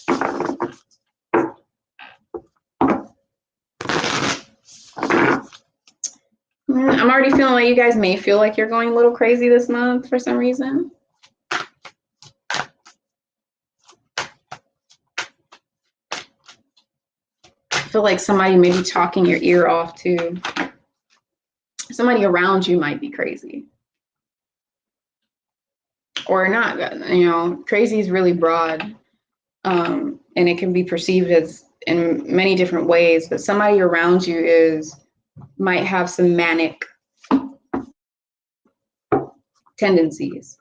I'm already feeling like you guys may feel like you're going a little crazy this month for some reason. I feel like somebody may be talking your ear off too. Somebody around you might be crazy. Or not, you know, crazy is really broad. And it can be perceived as in many different ways, but somebody around you might have some manic tendencies.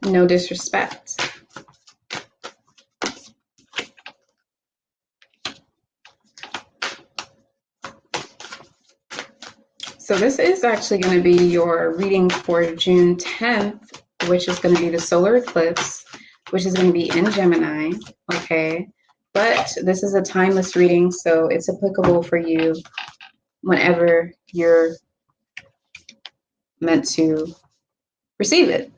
No disrespect. So this is actually going to be your reading for June 10th, which is going to be the solar eclipse, which is going to be in Gemini, okay? But this is a timeless reading, so it's applicable for you whenever you're meant to receive it.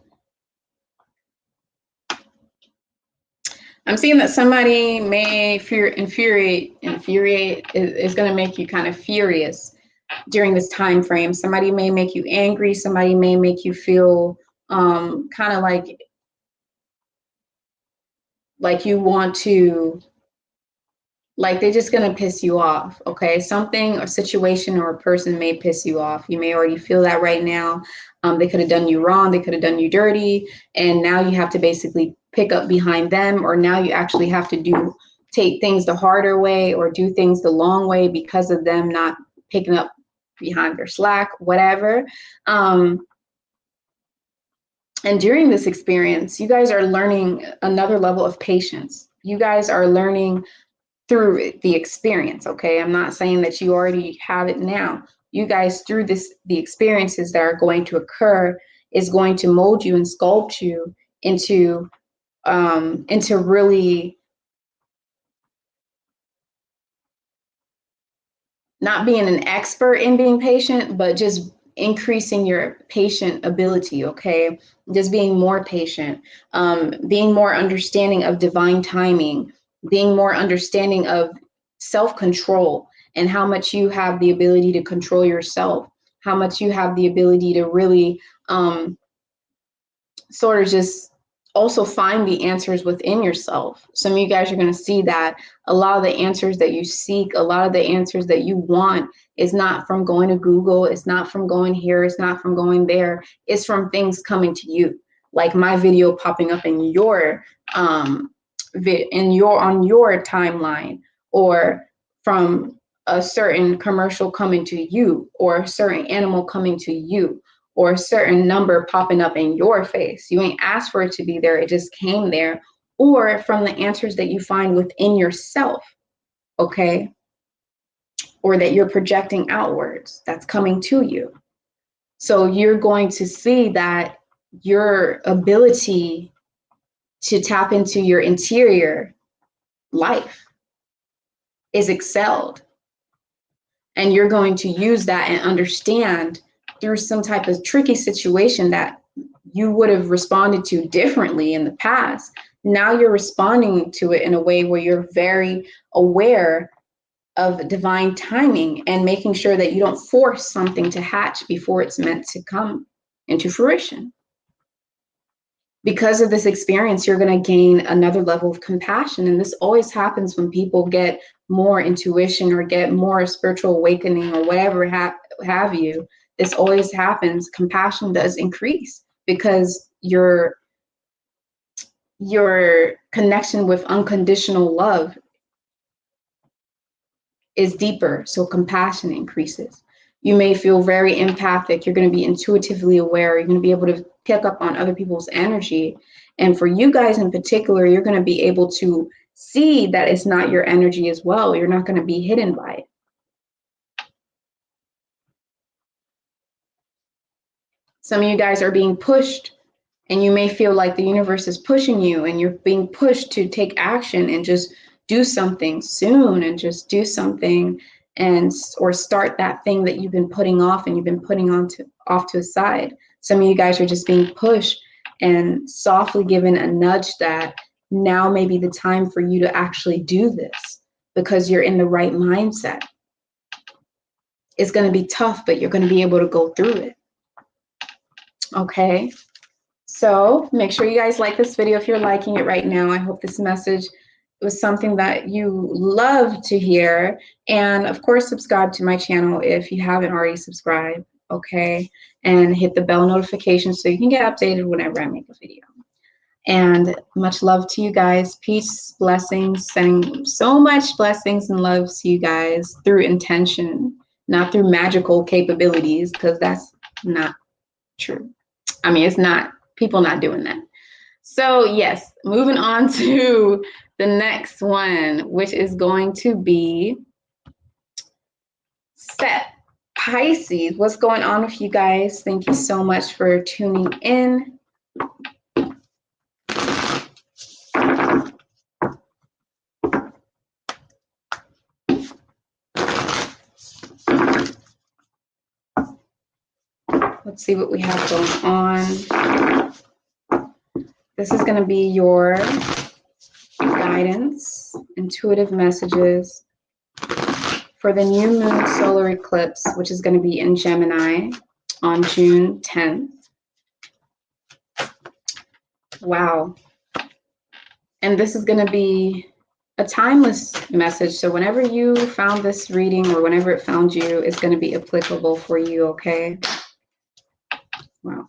I'm seeing that somebody may infuriate is going to make you kind of furious during this time frame. Somebody may make you angry. Somebody may make you feel kind of like you want to, like they're just going to piss you off. Okay, something or situation or a person may piss you off. You may already feel that right now. They could have done you wrong. They could have done you dirty, and now you have to basically pick up behind them, or now you actually have to take things the harder way or do things the long way because of them not picking up behind their slack, whatever. And during this experience, you guys are learning another level of patience. You guys are learning through the experience, okay? I'm not saying that you already have it now. You guys, through the experiences that are going to occur, is going to mold you and sculpt you into really not being an expert in being patient, but just increasing your patient ability, okay? Just being more patient, being more understanding of divine timing, being more understanding of self-control and how much you have the ability to control yourself, how much you have the ability to really sort of just also find the answers within yourself. Some of you guys are going to see that a lot of the answers that you seek, a lot of the answers that you want is not from going to Google. It's not from going here. It's not from going there. It's from things coming to you, like my video popping up in your on your timeline, or from a certain commercial coming to you, or a certain animal coming to you, or a certain number popping up in your face. You ain't asked for it to be there. It just came there. Or from the answers that you find within yourself, okay? Or that you're projecting outwards, that's coming to you. So you're going to see that your ability to tap into your interior life is excelled. And you're going to use that and understand through some type of tricky situation that you would have responded to differently in the past. Now you're responding to it in a way where you're very aware of divine timing and making sure that you don't force something to hatch before it's meant to come into fruition. Because of this experience, you're going to gain another level of compassion. And this always happens when people get more intuition or get more spiritual awakening or whatever have you. This always happens. Compassion does increase because your connection with unconditional love is deeper. So compassion increases. You may feel very empathic. You're going to be intuitively aware. You're going to be able to pick up on other people's energy. And for you guys in particular, you're going to be able to see that it's not your energy as well. You're not going to be hidden by it. Some of you guys are being pushed, and you may feel like the universe is pushing you, and you're being pushed to take action and just do something soon and just do something or start that thing that you've been putting off and you've been putting off to the side. Some of you guys are just being pushed and softly given a nudge that now may be the time for you to actually do this because you're in the right mindset. It's going to be tough, but you're going to be able to go through it. Okay. So make sure you guys like this video if you're liking it right now. I hope this message was something that you love to hear. And of course, subscribe to my channel if you haven't already subscribed, okay? And hit the bell notification so you can get updated whenever I make a video. And much love to you guys. Peace, blessings, sending so much blessings and love to you guys through intention, not through magical capabilities, because that's not true. I mean, it's not, people not doing that. So yes, moving on to the next one, which is going to be Set. Pisces. What's going on with you guys? Thank you so much for tuning in. Let's see what we have going on. This is going to be your guidance, intuitive messages for the new moon solar eclipse, which is going to be in Gemini on June 10th. Wow. And this is going to be a timeless message. So whenever you found this reading or whenever it found you, it's going to be applicable for you, okay? Wow.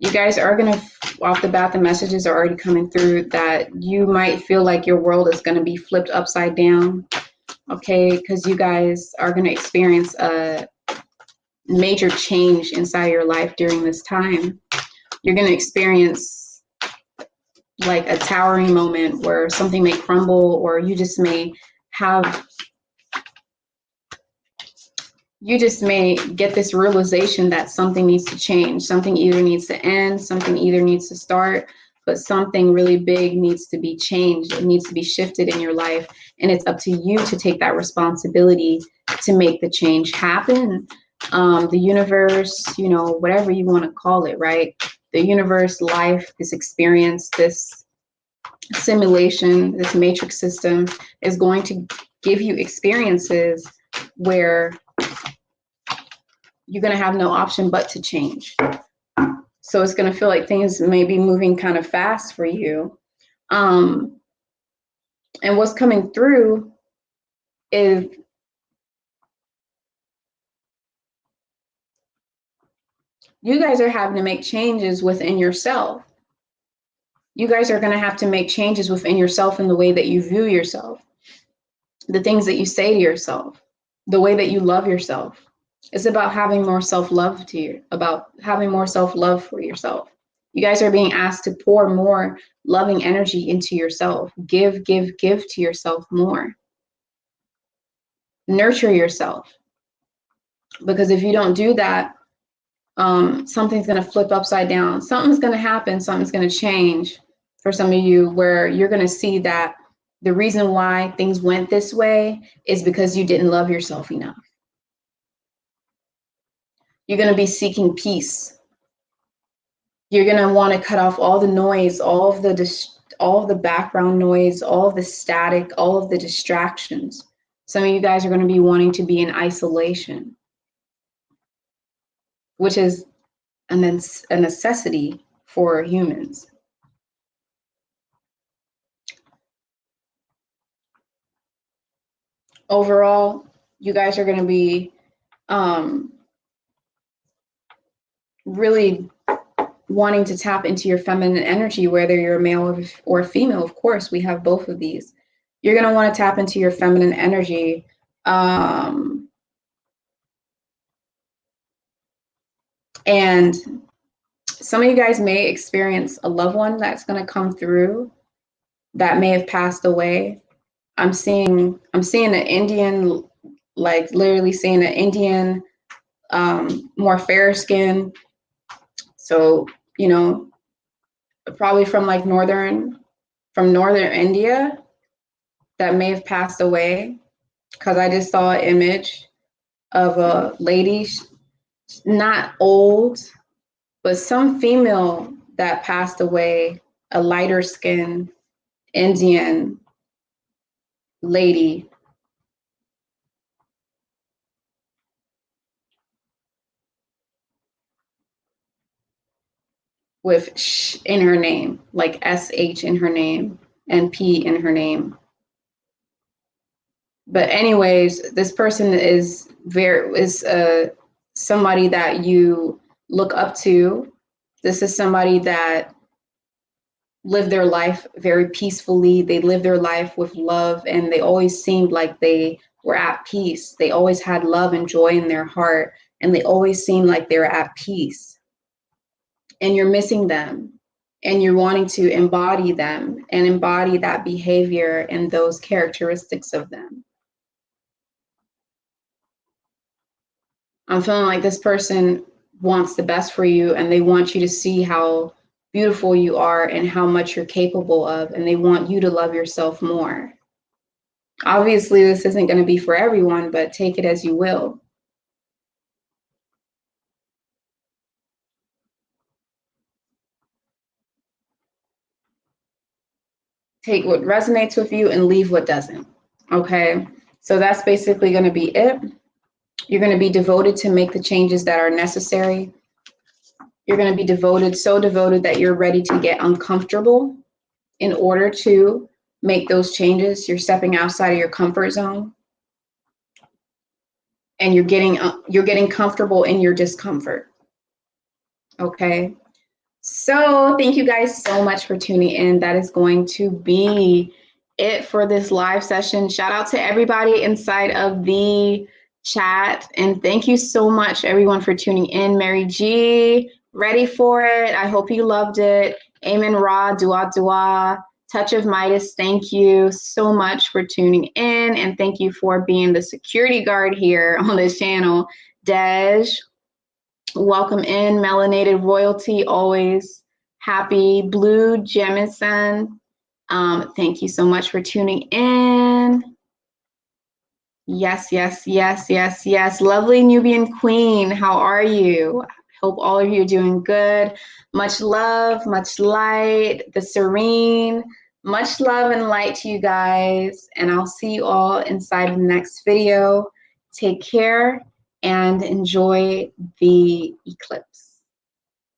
You guys are going to, off the bat, the messages are already coming through that you might feel like your world is going to be flipped upside down, okay? Because you guys are going to experience a major change inside your life during this time. You're going to experience like a towering moment where something may crumble, or you just may get this realization that something needs to change. Something either needs to end, something either needs to start, but something really big needs to be changed. It needs to be shifted in your life. And it's up to you to take that responsibility to make the change happen. The universe, you know, whatever you want to call it, right? The universe, life, this experience, this simulation, this matrix system is going to give you experiences where you're going to have no option but to change. So it's going to feel like things may be moving kind of fast for you. And what's coming through is you guys are having to make changes within yourself. You guys are going to have to make changes within yourself in the way that you view yourself, the things that you say to yourself, the way that you love yourself. It's about having more self-love about having more self-love for yourself. You guys are being asked to pour more loving energy into yourself. Give to yourself more. Nurture yourself. Because if you don't do that, something's going to flip upside down. Something's going to happen. Something's going to change for some of you where you're going to see that The reason why things went this way is because you didn't love yourself enough. You're going to be seeking peace. You're going to want to cut off all the noise, all of the background noise, all of the static, all of the distractions. Some of you guys are going to be wanting to be in isolation, which is a necessity for humans. Overall, you guys are going to be really wanting to tap into your feminine energy, whether you're a male or female. Of course, we have both of these. You're going to want to tap into your feminine energy. And some of you guys may experience a loved one that's going to come through that may have passed away. I'm seeing an Indian, like literally seeing an Indian, more fair skin. So, you know, probably from like northern India that may have passed away, because I just saw an image of a lady, not old, but some female that passed away, a lighter skinned Indian lady. With sh in her name, like SH in her name and P in her name. But anyways, this person is somebody that you look up to. This is somebody that lived their life very peacefully. They lived their life with love, and they always seemed like they were at peace. They always had love and joy in their heart, and they always seemed like they were at peace. And you're missing them, and you're wanting to embody them and embody that behavior and those characteristics of them. I'm feeling like this person wants the best for you, and they want you to see how beautiful you are and how much you're capable of, and they want you to love yourself more. Obviously, this isn't going to be for everyone, but take it as you will. Take what resonates with you and leave what doesn't. Okay, so that's basically going to be it. You're going to be devoted to make the changes that are necessary. You're going to be devoted, so devoted that you're ready to get uncomfortable in order to make those changes. You're stepping outside of your comfort zone, and you're getting comfortable in your discomfort. Okay. So thank you guys so much for tuning in. That is going to be it for this live session. Shout out to everybody inside of the chat. And thank you so much, everyone, for tuning in. Mary G, ready for it. I hope you loved it. Amen Ra, Dua Dua, Touch of Midas, thank you so much for tuning in. And thank you for being the security guard here on this channel. Dej, welcome in. Melanated Royalty, always happy. Blue Jemison, thank you so much for tuning in. Yes, yes, yes, yes, yes. Lovely Nubian Queen, how are you? Hope all of you are doing good. Much love, much light, the serene. Much love and light to you guys. And I'll see you all inside the next video. Take care and enjoy the eclipse.